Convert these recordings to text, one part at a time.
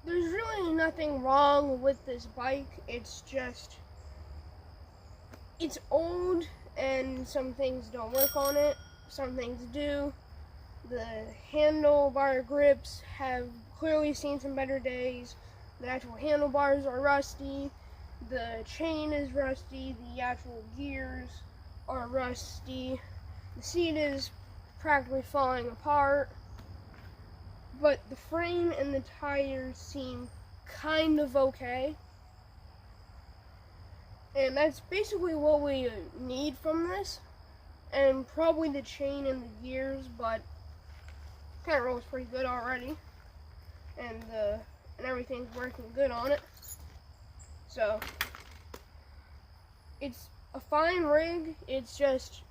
there's really nothing wrong with this bike. It's just, it's old and some things don't work on it, some things do. The handlebar grips have clearly seen some better days. The actual handlebars are rusty, the chain is rusty, the actual gears are rusty, the seat is practically falling apart, but the frame and the tires seem kind of okay. And that's basically what we need from this, and probably the chain and the gears, but kind of rolls pretty good already, and everything's working good on it. So it's a fine rig. It's just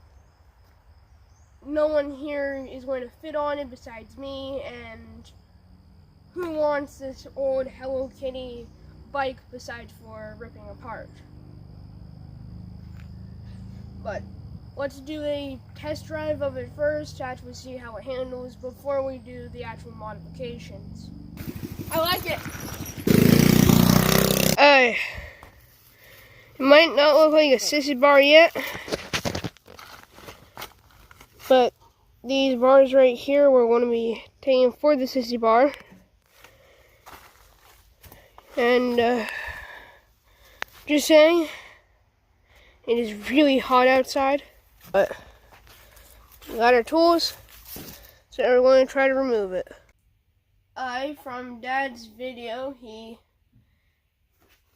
no one here is going to fit on it besides me, and who wants this old Hello Kitty bike besides for ripping apart? But let's do a test drive of it first to actually see how it handles before we do the actual modifications. I like it. It might not look like a sissy bar yet, but these bars right here we're going to be taking for the sissy bar. And just saying, it is really hot outside, but we got our tools, so we're going to try to remove it. From Dad's video, he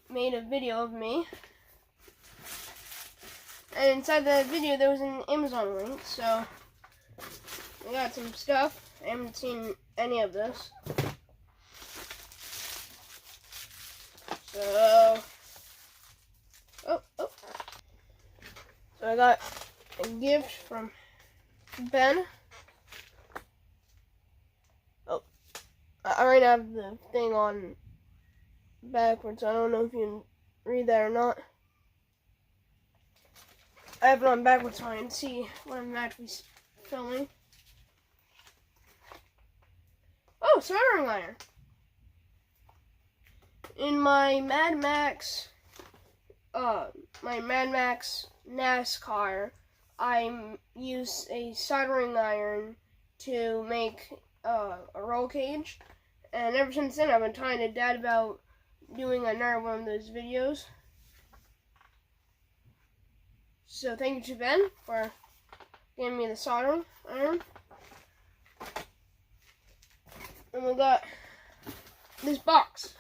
made a video of me, and inside that video there was an Amazon link, so we got some stuff. I haven't seen any of this, so so I got a gift from Ben. Oh, I already have the thing on backwards. I don't know if you can read that or not. I have it on backwards so I can see what I'm actually filming. Oh, soldering iron. In my Mad Max NASCAR, I use a soldering iron to make a roll cage, and ever since then I've been talking to Dad about doing another one of those videos. So thank you to Ben for giving me the soldering iron. And we got this box.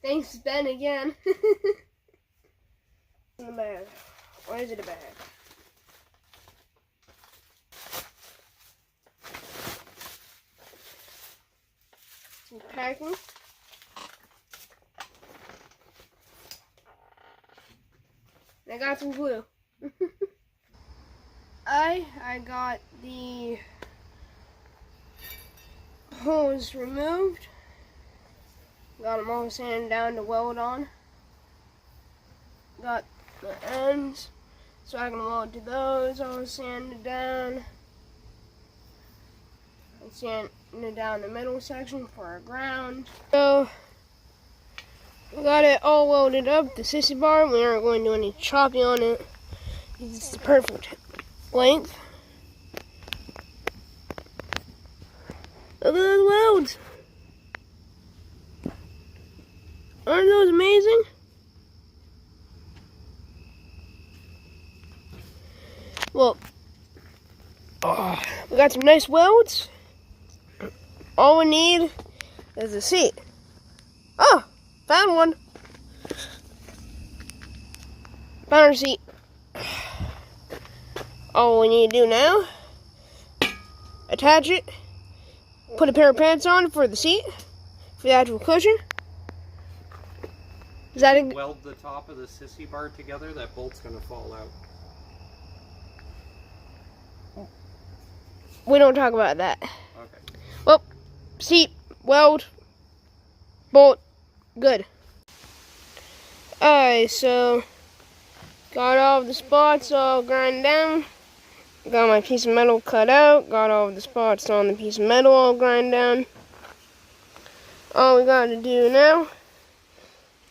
Thanks, Ben, again. In the bag. Or is it a bag? Some packing. And I got some glue. I got the hose removed. Got them all sanded down to weld on. Got the ends so I can weld to those, all sanded down. And sanded down the middle section for our ground. So we got it all welded up, the sissy bar. We aren't going to do any chopping on it. It's the perfect length. Look at those welds. Aren't those amazing? Well, we got some nice welds. All we need is a seat. Oh, found one. Found our seat. All we need to do now, attach it, put a pair of pants on for the seat, for the actual cushion. Is that weld the top of the sissy bar together? That bolt's gonna fall out. We don't talk about that. Okay. Well, seat, weld, bolt, good. Alright, so got all of the spots all ground down. Got my piece of metal cut out. Got all of the spots on the piece of metal all ground down. All we gotta do now,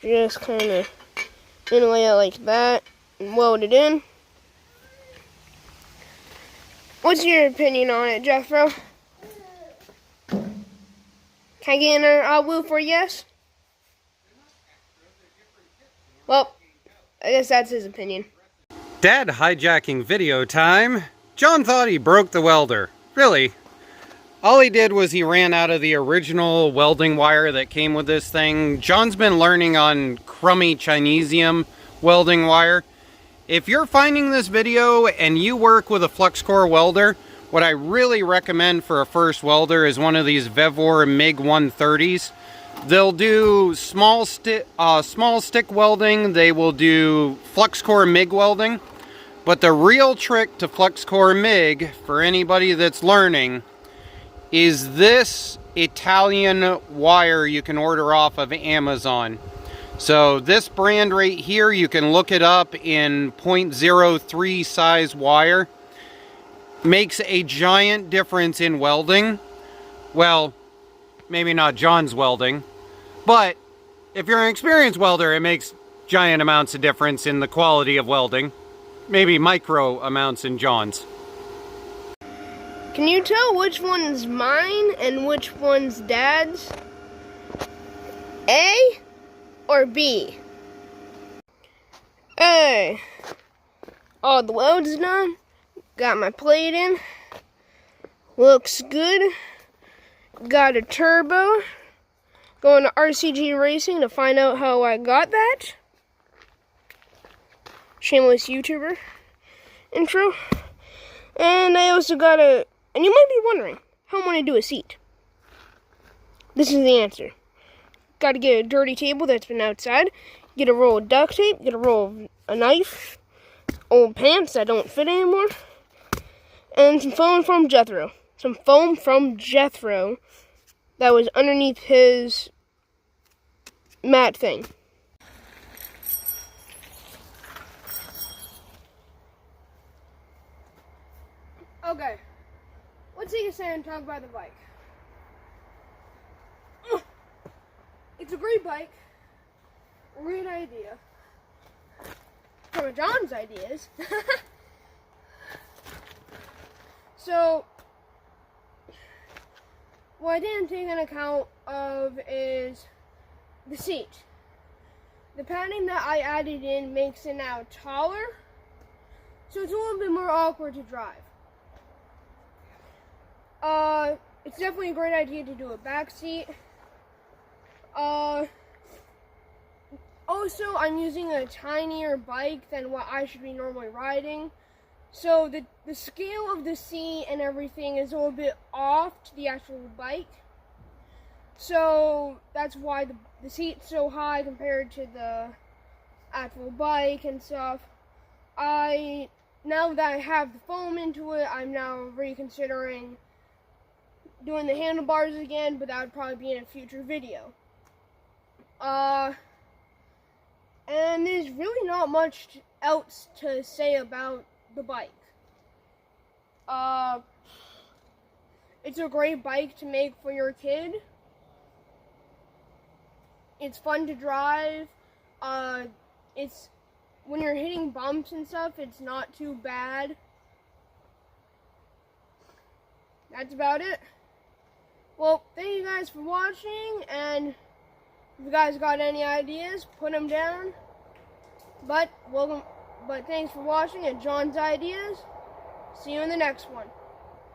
just kind of lay it like that and weld it in. What's your opinion on it, Jethro? Can I get a woo for a yes? Well, I guess that's his opinion. Dad hijacking video time. John thought he broke the welder. Really? All he did was he ran out of the original welding wire that came with this thing. John's been learning on crummy Chinesium welding wire. If you're finding this video and you work with a flux core welder, what I really recommend for a first welder is one of these Vevor MiG 130s. They'll do small stick welding. They will do flux core MIG welding. But the real trick to flux core MIG, for anybody that's learning, is this Italian wire you can order off of Amazon. So this brand right here, you can look it up in .03 size wire. Makes a giant difference in welding. Well, maybe not John's welding, but if you're an experienced welder, it makes giant amounts of difference in the quality of welding. Maybe micro amounts in John's. Can you tell which one's mine and which one's Dad's? A or B? A. All the weld's done. Got my plate in. Looks good. Got a turbo. Going to RCG Racing to find out how I got that. Shameless YouTuber intro. And I also got a... And you might be wondering, how am I going to do a seat? This is the answer. Got to get a dirty table that's been outside. Get a roll of duct tape. Get a roll of a knife. Old pants that don't fit anymore. And some foam from Jethro. Some foam from Jethro that was underneath his mat thing. Okay, let's take a second and talk about the bike. It's a great bike, great idea. Some of John's ideas. So, what I didn't take an account of is the seat. The padding that I added in makes it now taller, so it's a little bit more awkward to drive. It's definitely a great idea to do a back seat. Also, I'm using a tinier bike than what I should be normally riding. So the scale of the seat and everything is a little bit off to the actual bike. So that's why the seat's so high compared to the actual bike and stuff. Now that I have the foam into it, I'm now reconsidering doing the handlebars again, but that would probably be in a future video. And there's really not much else to say about the bike. It's a great bike to make for your kid. It's fun to drive. It's when you're hitting bumps and stuff, it's not too bad. That's about it. Well, thank you guys for watching, and if you guys got any ideas, put them down. But thanks for watching at John's Ideas. See you in the next one.